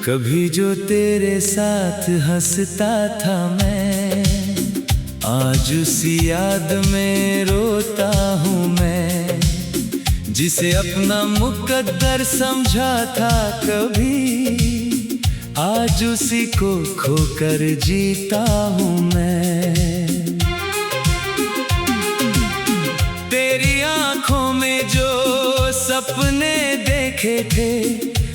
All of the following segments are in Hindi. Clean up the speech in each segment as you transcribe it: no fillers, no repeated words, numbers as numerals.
कभी जो तेरे साथ हंसता था मैं, आज उसी याद में रोता हूँ मैं। जिसे अपना मुकद्दर समझा था कभी, आज उसी को खोकर जीता हूँ मैं। तेरी आंखों में जो सपने देखे थे,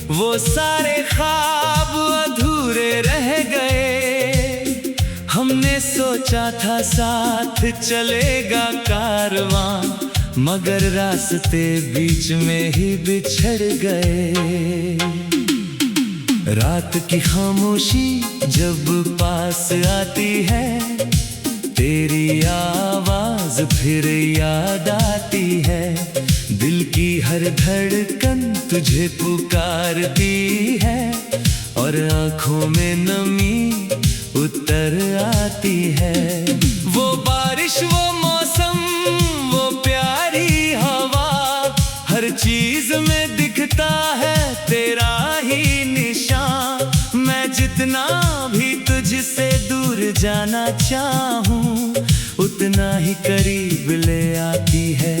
वो सारे ख्वाब अधूरे रह गए। हमने सोचा था साथ चलेगा कारवां, मगर रास्ते बीच में ही बिछड़ गए। रात की खामोशी जब पास आती है, तेरी आवाज फिर याद आती है। दिल की हर धड़कन तुझे पुकारती है, और आंखों में नमी उतर आती है। वो बारिश, वो मौसम, वो प्यारी हवा, हर चीज में दिखता है तेरा ही निशान। मैं जितना भी तुझसे दूर जाना चाहूं, उतना ही करीब ले आती है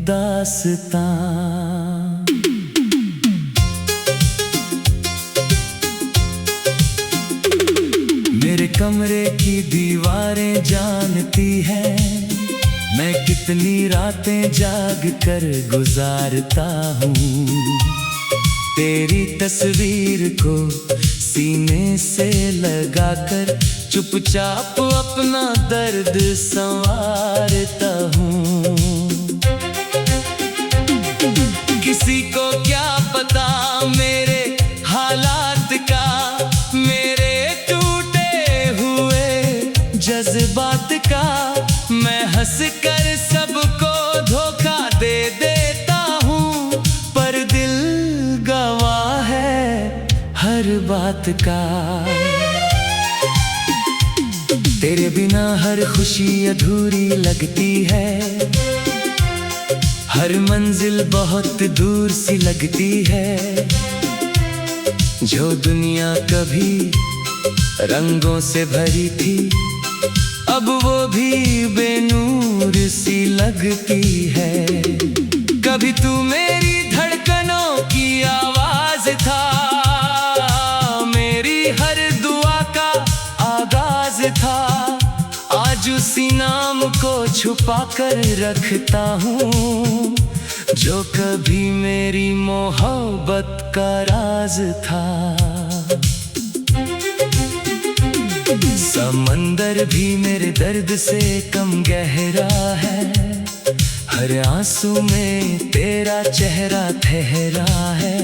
दास्तां। मेरे कमरे की दीवारें जानती है, मैं कितनी रातें जाग कर गुजारता हूँ। तेरी तस्वीर को सीने से लगाकर चुपचाप अपना दर्द संवारता हूँ। किसी को क्या पता मेरे हालात का, मेरे टूटे हुए जज्बात का। मैं हंस कर सबको धोखा दे देता हूँ, पर दिल गवाह है हर बात का। तेरे बिना हर खुशी अधूरी लगती है, हर मंजिल बहुत दूर सी लगती है। जो दुनिया कभी रंगों से भरी थी, अब वो भी बेनूर सी लगती है। कभी तू मेरी धड़कनों की आवाज था, मेरी हर दुआ का आगाज था। आज उसी नाम को छुपा कर रखता हूँ, जो कभी मेरी मोहब्बत का राज था। समंदर भी मेरे दर्द से कम गहरा है, हर आंसू में तेरा चेहरा ठहरा है।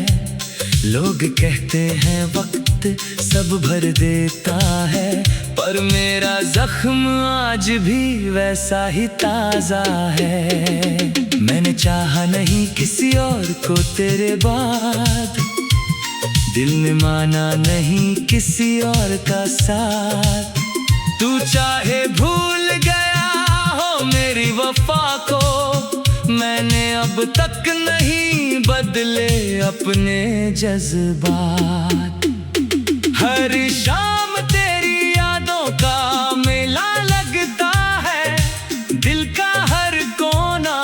लोग कहते हैं वक्त सब भर देता है, पर मेरा जख्म आज भी वैसा ही ताजा है। मैंने चाहा नहीं किसी और को तेरे बाद, दिल ने माना नहीं किसी और का साथ। तू चाहे भूल गया हो मेरी वफा को, मैंने अब तक नहीं बदले अपने जज्बात। हर शाम तेरी यादों का मेला लगता है, दिल का हर कोना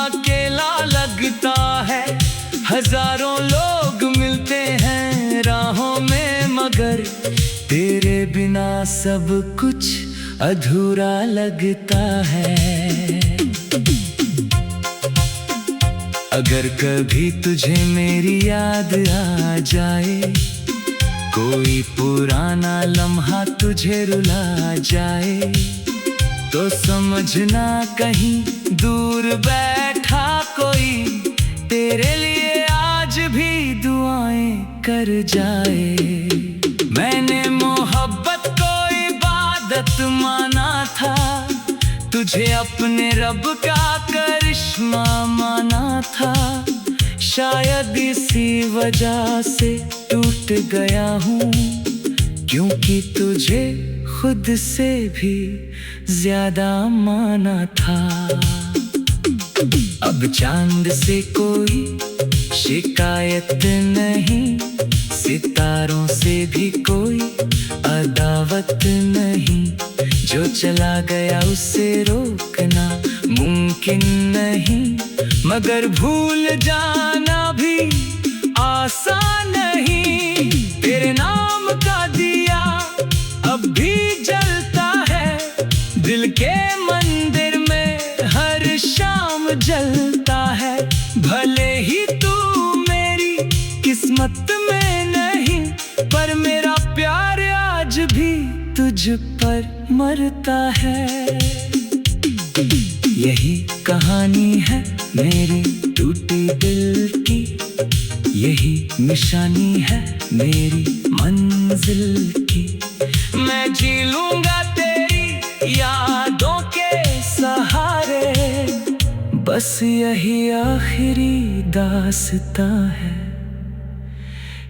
अकेला लगता है। हजारों लोग मिलते हैं राहों में, मगर तेरे बिना सब कुछ अधूरा लगता है। अगर कभी तुझे मेरी याद आ जाए, कोई पुराना लम्हा तुझे रुला जाए, तो समझना कहीं दूर बैठा कोई तेरे लिए आज भी दुआएं कर जाए। मैंने मोहब्बत को इबादत माना था, तुझे अपने रब का करिश्मा माना था। शायद इसी वजह से टूट गया हूँ, क्योंकि तुझे खुद से भी ज्यादा माना था। अब चांद से कोई शिकायत नहीं, सितारों से ये भी कोई अदावत नहीं, जो चला गया उसे रोकना मुमकिन नहीं। मगर भूल जाना भी आसान नहीं, तेरे नाम का दिया अब भी जलता है, दिल के मंदिर में हर शाम जलता है। भले ही तू मेरी किस्मत में नहीं, पर मेरा प्यार आज भी तुझ पर मरता है। यही कहानी है मेरी टूटी दिल की, यही निशानी है मेरी मंजिल की। मैं जी लूंगा तेरी यादों के सहारे, बस यही आखिरी दास्तां है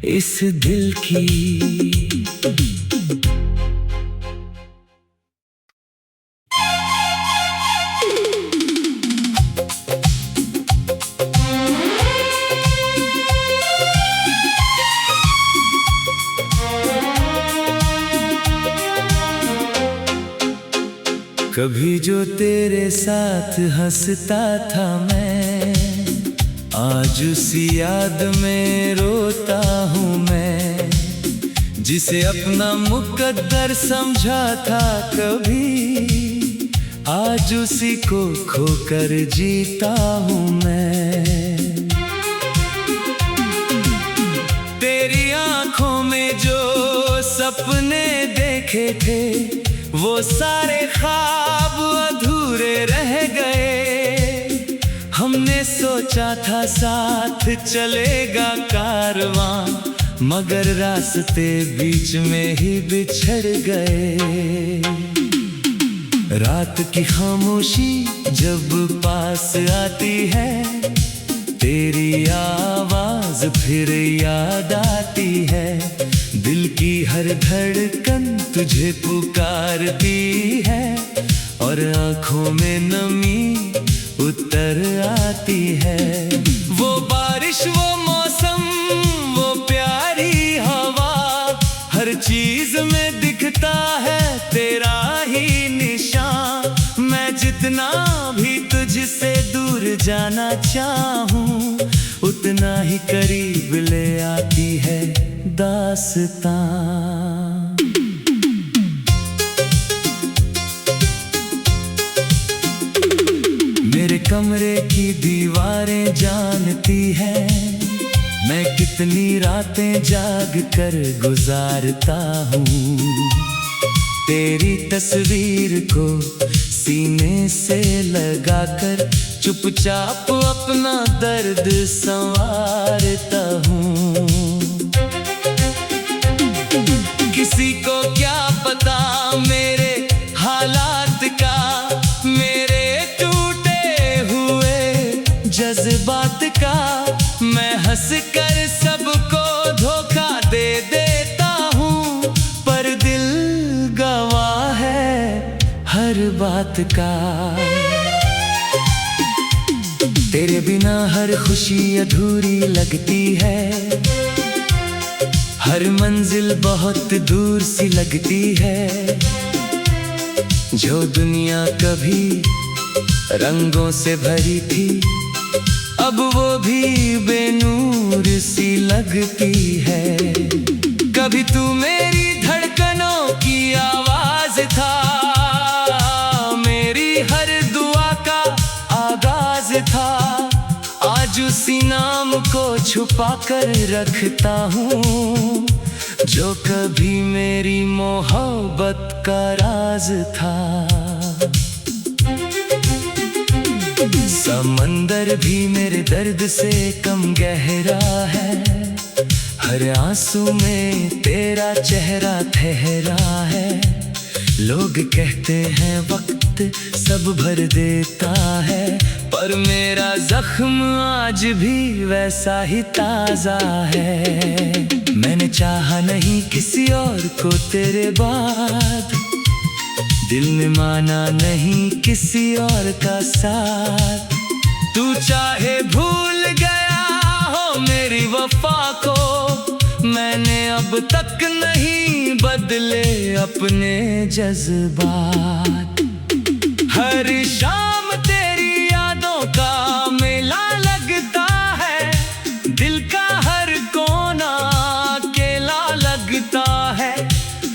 इस दिल की। कभी जो तेरे साथ हंसता था मैं, आज उसी याद में रोता हूँ मैं। जिसे अपना मुकद्दर समझा था कभी, आज उसी को खोकर जीता हूँ मैं। तेरी आंखों में जो सपने देखे थे, वो सारे ख्वाब अधूरे रह गए। हमने सोचा था साथ चलेगा कारवां, मगर रास्ते बीच में ही बिछड़ गए। रात की खामोशी जब पास आती है, तेरी आवाज फिर याद आती है। दिल की हर धड़कन तुझे पुकारती है, और आंखों में नमी उतर आती है। वो बारिश, वो मौसम, वो प्यारी हवा, हर चीज में दिखता है तेरा ही निशान। मैं जितना भी तुझसे दूर जाना चाहूं, उतना ही करीब ले आती है दास्तां। मेरे कमरे की दीवारें जानती है, मैं कितनी रातें जाग कर गुजारता हूँ। तेरी तस्वीर को सीने से लगाकर चुपचाप अपना दर्द संवारता हूँ। किसी को क्या पता मेरे हालात का, मेरे टूटे हुए जज्बात का। मैं हंस कर सबको धोखा दे देता हूँ, पर दिल गवाह है हर बात का। तेरे बिना हर खुशी अधूरी लगती है, हर मंजिल बहुत दूर सी लगती है। जो दुनिया कभी रंगों से भरी थी, अब वो भी बेनूर सी लगती है। कभी तू मेरी धड़कनों की आवाज था, मेरी हर दुआ का आगाज था। आज उसी नाम को छुपा कर रखता हूँ, जो कभी मेरी मोहब्बत का राज था। समंदर भी मेरे दर्द से कम गहरा है, हर आंसू में तेरा चेहरा ठहरा है। लोग कहते हैं वक्त सब भर देता है, पर मेरा जख्म आज भी वैसा ही ताजा है। मैंने चाहा नहीं किसी और को तेरे बाद, दिल ने माना नहीं किसी और का साथ। तू चाहे भूल गया हो मेरी वफा को, मैंने अब तक नहीं बदले अपने जज्बात। हर शाम तेरी यादों का मेला लगता है, दिल का हर कोना अकेला लगता है।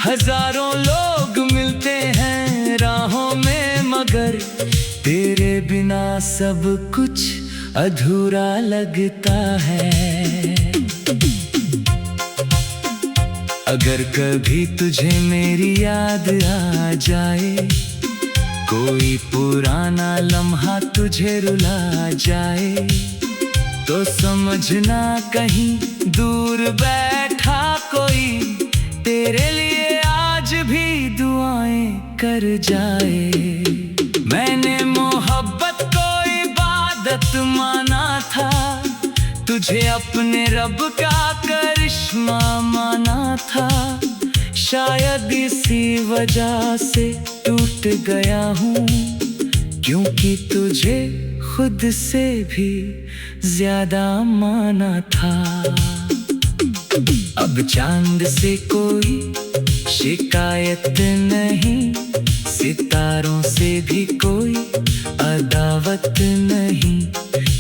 हजारों लोग मिलते हैं राहों में, मगर तेरे बिना सब कुछ अधूरा लगता है। अगर कभी तुझे मेरी याद आ जाए, कोई पुराना लम्हा तुझे रुला जाए, तो समझना कहीं दूर बैठा कोई तेरे लिए आज भी दुआएं कर जाए। मैंने मोहब्बत को इबादत माना था, तुझे अपने रब का करिश्मा माना था। शायद इसी वजह से टूट गया हूँ, क्योंकि तुझे खुद से भी ज्यादा माना था। अब चांद से कोई शिकायत नहीं, सितारों से भी कोई अदावत नहीं।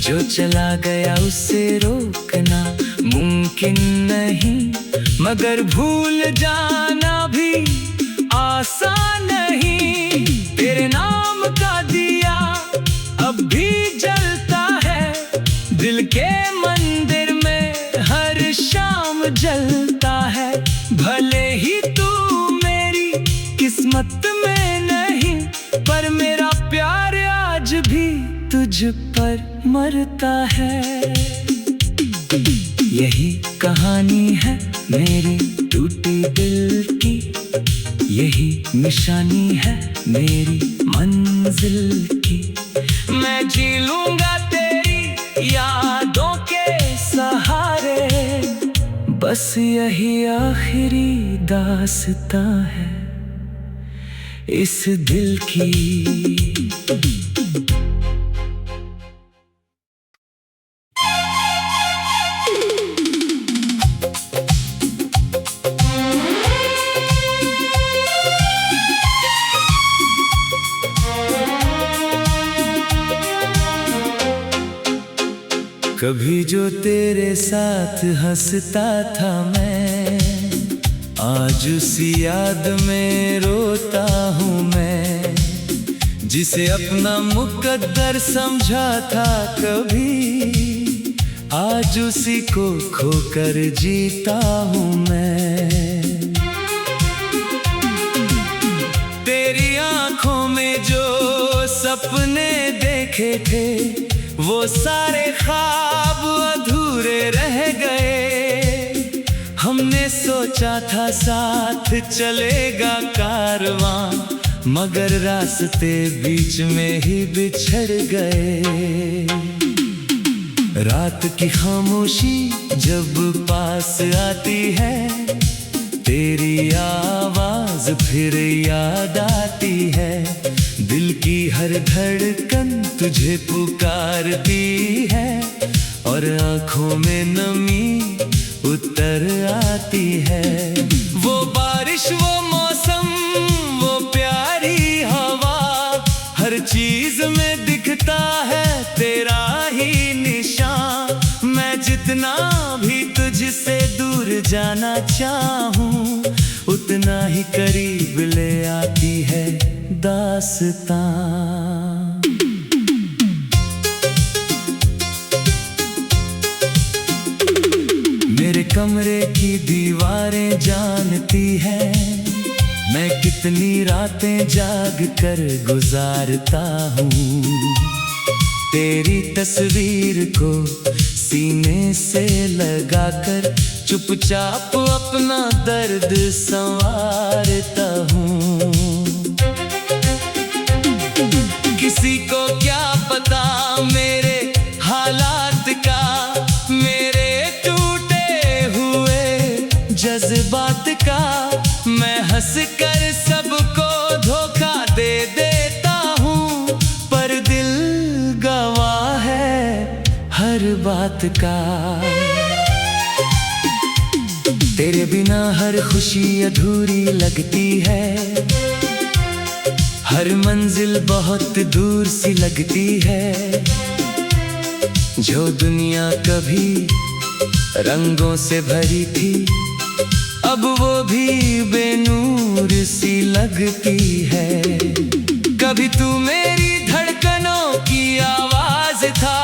जो चला गया उसे रोकना मुमकिन नहीं, मगर भूल जाना भी आसान नहीं। तेरे नाम का दिया अब भी जलता है, दिल के मंदिर में हर शाम जलता है। भले ही तू मेरी किस्मत में नहीं, पर मेरा प्यार आज भी तुझ पर मरता है। यही कहानी है मेरी टूटी दिल की, यही निशानी है मेरी मंजिल की। मैं जी लूंगा तेरी यादों के सहारे, बस यही आखिरी दास्तां है इस दिल की। कभी जो तेरे साथ हंसता था मैं, आज उसी याद में रोता हूँ मैं। जिसे अपना मुकद्दर समझा था कभी, आज उसी को खोकर जीता हूँ मैं। तेरी आंखों में जो सपने देखे थे, वो सारे ख्वाब अधूरे रह गए। हमने सोचा था साथ चलेगा कारवां, मगर रास्ते बीच में ही बिछड़ गए। रात की खामोशी जब पास आती है, तेरी आवाज फिर याद आती है। दिल की हर धड़कन तुझे पुकारती है, और आंखों में नमी उतर आती है। वो बारिश, वो मौसम, वो प्यारी हवा, हर चीज में दिखता है तेरा ही निशान। मैं जितना भी तुझसे दूर जाना चाहूं, उतना ही करीब ले आती है दास्तां। मेरे कमरे की दीवारें जानती है, मैं कितनी रातें जाग कर गुजारता हूँ। तेरी तस्वीर को सीने से लगाकर चुपचाप अपना दर्द संवारता हूँ। किसी को क्या पता मेरे हालात का, मेरे टूटे हुए जज्बात का। मैं हंस कर सबको धोखा दे देता हूँ, पर दिल गवाह है हर बात का। तेरे बिना हर खुशी अधूरी लगती है, हर मंजिल बहुत दूर सी लगती है। जो दुनिया कभी रंगों से भरी थी, अब वो भी बेनूर सी लगती है। कभी तू मेरी धड़कनों की आवाज था,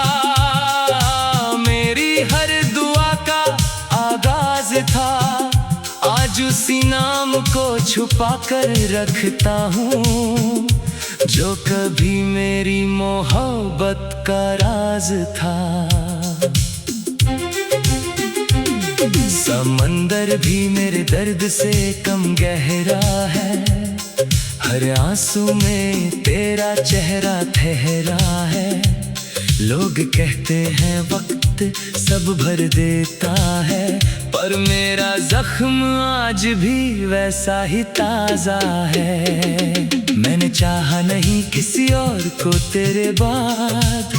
मेरी हर दुआ का आगाज था। आज उसी नाम को छुपा कर रखता हूँ, जो कभी मेरी मोहब्बत का राज था। समंदर भी मेरे दर्द से कम गहरा है, हर आंसू में तेरा चेहरा ठहरा है। लोग कहते हैं वक्त सब भर देता है, पर मेरा जख्म आज भी वैसा ही ताजा है। मैंने चाहा नहीं किसी और को तेरे बाद,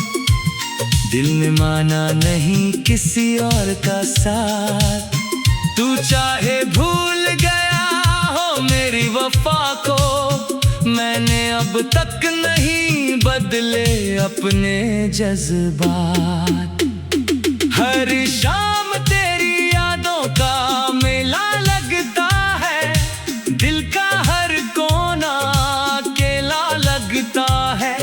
दिल ने माना नहीं किसी और का साथ। तू चाहे भूल गया हो मेरी वफा को, मैंने अब तक नहीं बदले अपने जज्बात। हर शाम तेरी यादों का मेला लगता है, दिल का हर कोना अकेला लगता है।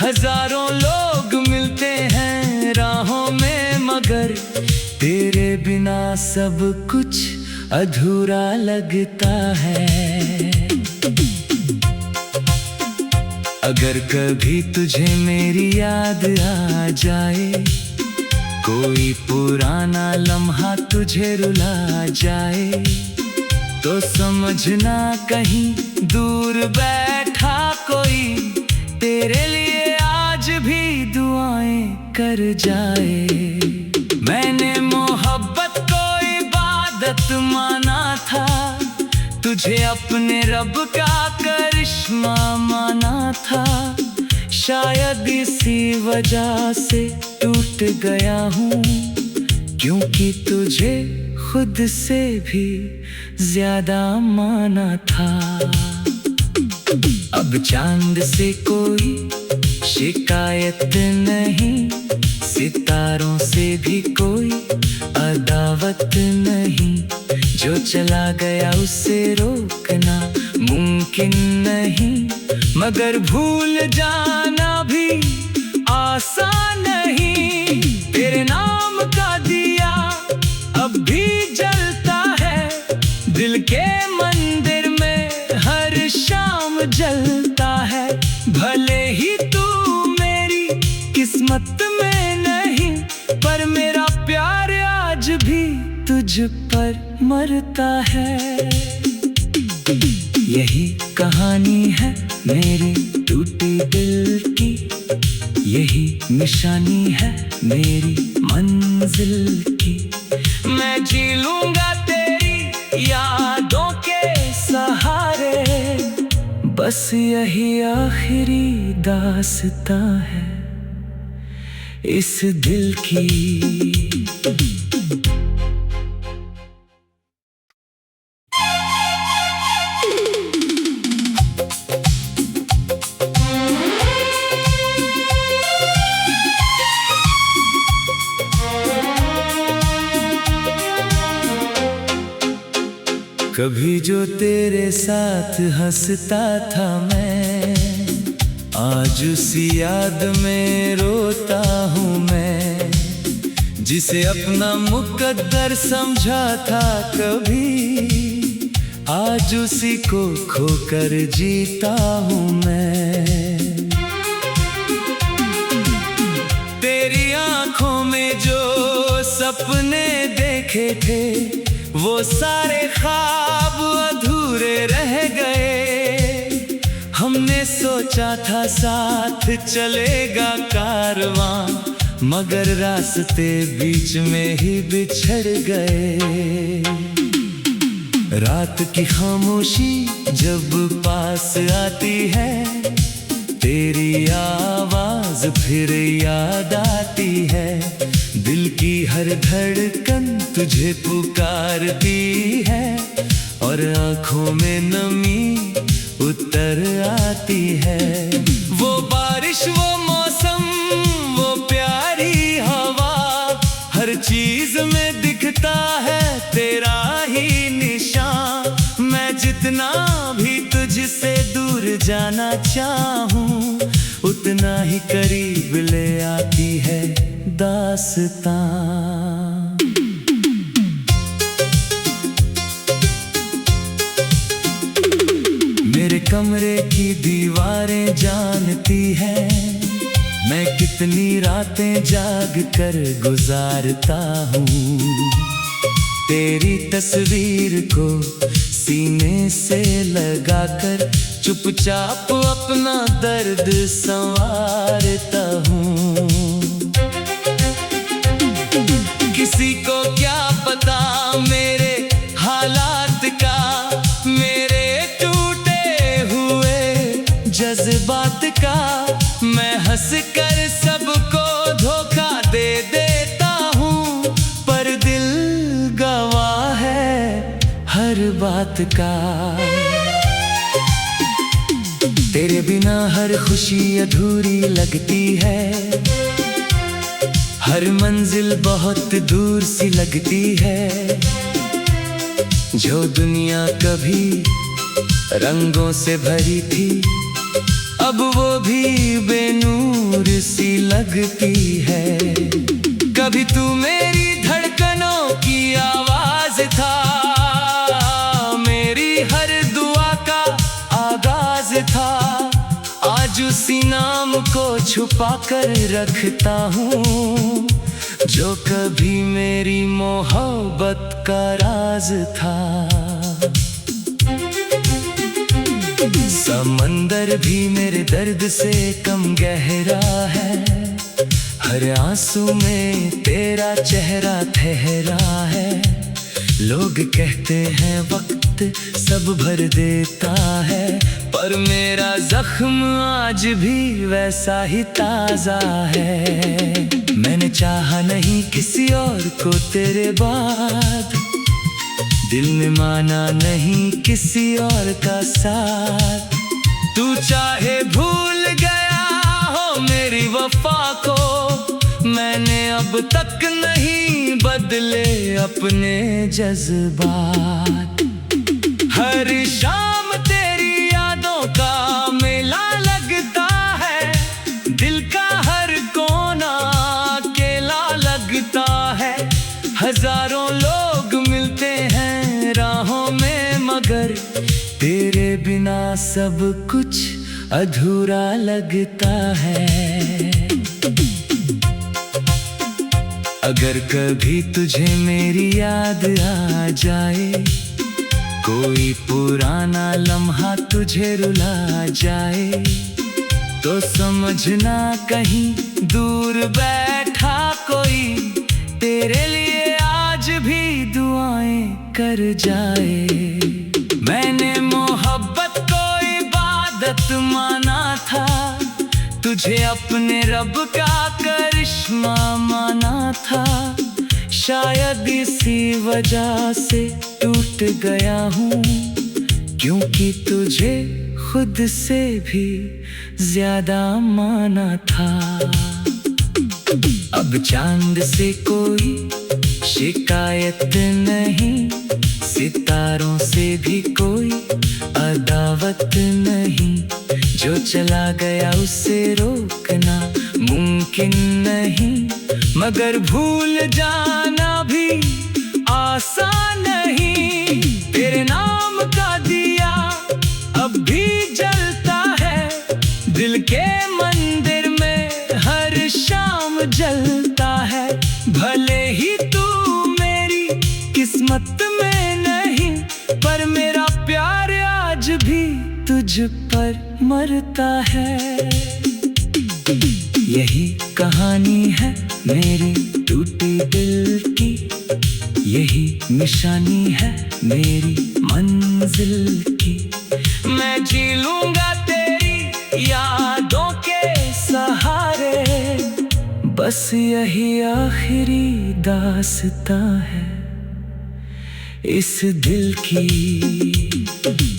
हजारों लोग मिलते हैं राहों में, मगर तेरे बिना सब कुछ अधूरा लगता है। अगर कभी तुझे मेरी याद आ जाए, कोई पुराना लम्हा तुझे रुला जाए, तो समझना कहीं दूर बैठा कोई तेरे लिए आज भी दुआएं कर जाए। मैंने मोहब्बत को इबादत माना था, तुझे अपने रब का करिश्मा माना था। शायद इसी वजह से टूट गया हूँ, क्योंकि तुझे खुद से भी ज्यादा माना था। अब चांद से कोई शिकायत नहीं, सितारों से भी कोई अदावत नहीं। जो चला गया उसे रोकना मुमकिन नहीं, मगर भूल जाना भी आसान नहीं। तेरे नाम का दिया अब भी जलता है, दिल के मंदिर में हर शाम जलता है। भले ही तू मेरी किस्मत में नहीं, पर मेरा प्यार आज भी तुझ पर मरता है। यही कहानी है मेरी टूटी दिल की, यही निशानी है मेरी मंजिल की। मैं जी लूंगा तेरी यादों के सहारे, बस यही आखिरी दास्तां है इस दिल की। कभी जो तेरे साथ हंसता था मैं, आज उसी याद में रोता हूँ मैं। जिसे अपना मुकद्दर समझा था कभी, आज उसी को खोकर जीता हूँ मैं। तेरी आंखों में जो सपने देखे थे, वो सारे ख्वाब अधूरे रह गए। हमने सोचा था साथ चलेगा कारवां, मगर रास्ते बीच में ही बिछड़ गए। रात की खामोशी जब पास आती है, तेरी आवाज फिर याद आती है। दिल की हर धड़कन तुझे पुकारती है और आंखों में नमी उतर आती है। वो बारिश, वो मौसम, वो प्यारी हवा, हर चीज में दिखता है तेरा ही निशान। मैं जितना भी तुझसे दूर जाना चाहूं, उतना ही करीब ले आती है दास्तां। मेरे कमरे की दीवारें जानती है मैं कितनी रातें जाग कर गुजारता हूँ। तेरी तस्वीर को सीने से लगाकर चुपचाप अपना दर्द संवारता हूँ। किसी को क्या पता मेरे हालात का, मेरे टूटे हुए जज्बात का। मैं हंस कर सबको धोखा दे देता हूँ, पर दिल गवाह है हर बात का। तेरे बिना हर खुशी अधूरी लगती है, हर मंजिल बहुत दूर सी लगती है। जो दुनिया कभी रंगों से भरी थी, अब वो भी बेनूर सी लगती है। कभी तू मेरी धड़कनों की आवाज था, मेरी हर दुआ का आगाज था। आज उसी नाम को छुपा कर रखता हूँ, जो कभी मेरी मोहब्बत का राज था। समंदर भी मेरे दर्द से कम गहरा है, हर आंसू में तेरा चेहरा ठहरा है। लोग कहते हैं वक्त सब भर देता है, पर मेरा जख्म आज भी वैसा ही ताजा है। मैंने चाहा नहीं किसी और को तेरे बाद, दिल ने माना नहीं किसी और का साथ। तू चाहे भूल गया हो मेरी वफा को, मैंने अब तक नहीं बदले अपने जज्बात। हर शाम तेरी यादों का मेला लगता है, दिल का हर कोना अकेला लगता है। हजारों लोग मिलते हैं राहों में, मगर तेरे बिना सब कुछ अधूरा लगता है। अगर कभी तुझे मेरी याद आ जाए, कोई पुराना लम्हा तुझे रुला जाए, तो समझना कहीं दूर बैठा कोई तेरे लिए आज भी दुआएं कर जाए। मैंने मोहब्बत को इबादत माना था, तुझे अपने रब का करिश्मा माना था। शायद इसी वजह से टूट गया हूँ, क्योंकि तुझे खुद से भी ज्यादा माना था। अब चांद से कोई शिकायत नहीं, सितारों से भी कोई अदावत नहीं। जो चला गया उसे रोकना मुमकिन नहीं, मगर भूल जाना भी आसान नहीं। तेरे नाम का दिया अब भी जलता है, दिल के मंदिर में हर शाम जलता है। भले ही तू मेरी किस्मत में नहीं, पर मेरा प्यार आज भी तुझ पर मरता है। यही कहानी है मेरी टूटी दिल की, यही निशानी है मेरी मंजिल की। मैं जी लूंगा तेरी यादों के सहारे, बस यही आखिरी दास्तां है इस दिल की।